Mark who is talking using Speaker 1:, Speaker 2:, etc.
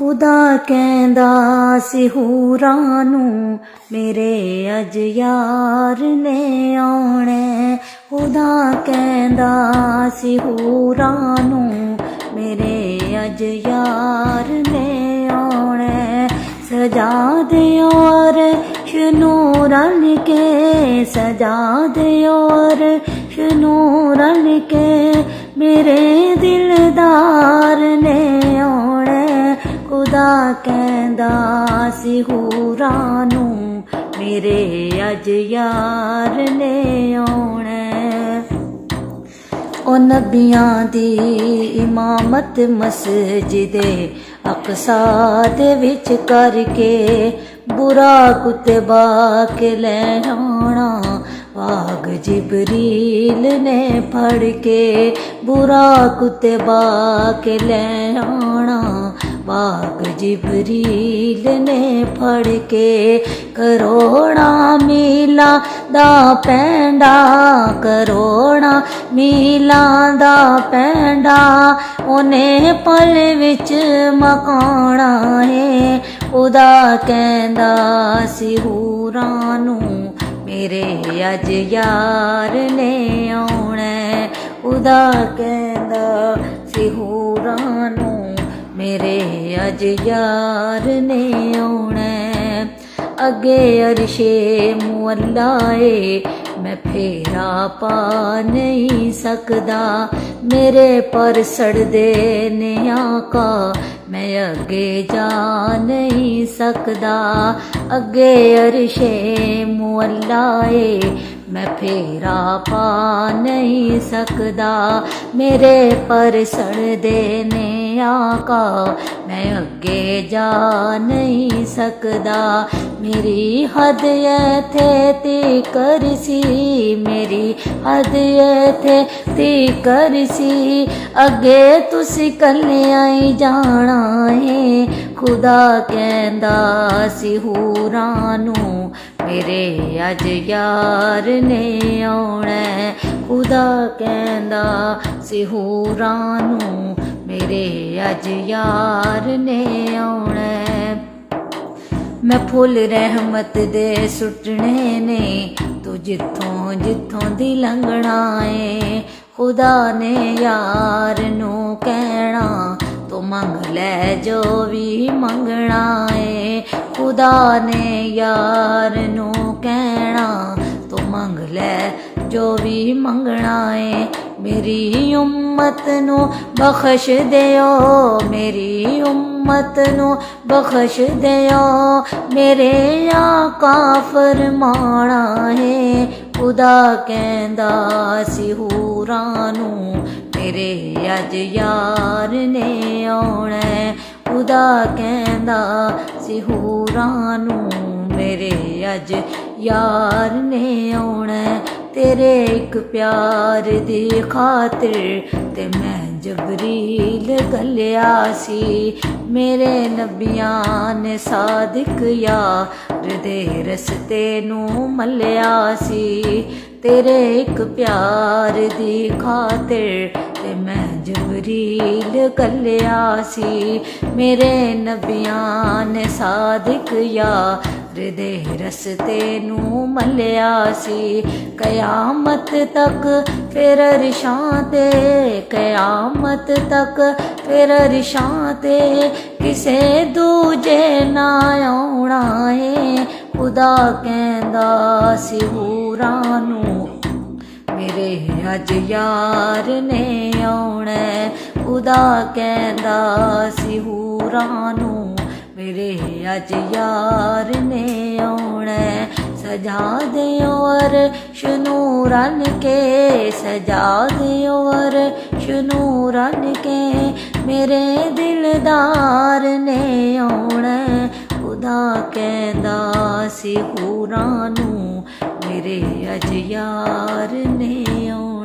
Speaker 1: खुदा कहंदा सी हूरां नूं मेरे अज यार ने आउणे। खुदा कहंदा सी हूरां नूं मेरे अज यार ने आउणे। सजा दियो अर्श नूं रल के, सजा दियो अर्श नूं रल के मेरे दिलदार ने आउणे। खुदा कहंदा सी हूरां नूं मेरे अज यार ने आउणे। ओ नबियां दी इमामत मस्जिदे अक़सा दे विच करके बुरा कुतबा के ले आना। वाग जिबरील ने फड़ के बुरा कुतबा के ले आना। वाग जिबरील ने फड़ के करोड़ा मीला दा पैंडा, करोड़ा मीला दा पैंडा उन्हें पल विच मकाना है। खुदा कहंदा सी हूरां नूं मेरे अज यार ने आउणे। खुदा कहंदा सी हूरां नूं मेरे अज यार ने आउणे। अगे अरशे मुअल्लाए मैं फेरा पा नहीं सकदा, मेरे पर सड़दे ने आका मैं अगे जा नहीं सकदा। अगे अरशे मुअल्लाए मैं फेरा पा नहीं सकदा, मेरे पर सड़दे ने आका मैं अगे जा नहीं सकदा। मेरी हद इत्थे तिकर सी, मेरी हद इत्थे तिकर सी, अगे तुसी कल्लियां ही जाना है। खुदा कहंदा सी हूरां नूं मेरे अज यार ने आउणे। खुदा कहंदा सी हूरां नूं मेरे अज यार ने आउणे। मैं फुल रहमत दे सुटने ने तू जिथों जिथों दी लंघना है। खुदा ने यार नूं कहना तो मंग ले जो भी मंगना है। खुदा ने यार नूं कहना तो मंग ले जो भी मंगना है। मेरी उम्मत नू बख्श दियो, मेरी उम्मत नू बख्श दियो, मेरे आका फरमाना है। खुदा कहंदा सी हूरां नूं मेरे अज यार ने आउणे। खुदा कहंदा सी हूरां नूं मेरे अज यार ने आउणे। तेरे एक प्यार दी खातिर ते मैं जबरील गलिया सी, मेरे नबियां ने सादिक यार दे रस्ते नूं मल्लिया सी। तेरे एक प्यार दी खातिर ते मैं जबरील गलिया सी, मेरे नबियां ने सादिक यार दे रस्ते नूं मल्लिया सी। कयामत तक फिर अरशां ते, कयामत तक फिर अरशां ते किसे दूजे ना आउणा है। खुदा कहंदा सी हूरां नूं मेरे अज यार ने आउणे। खुदा कहंदा सी हूरां नूं मेरे अज यार ने आउणे। सजा दियो अर्श नूं रल के, सजा दियो अर्श नूं रल के मेरे दिलदार ने आउणे। खुदा कहंदा सी हूरां नूं मेरे अज यार ने आउणे।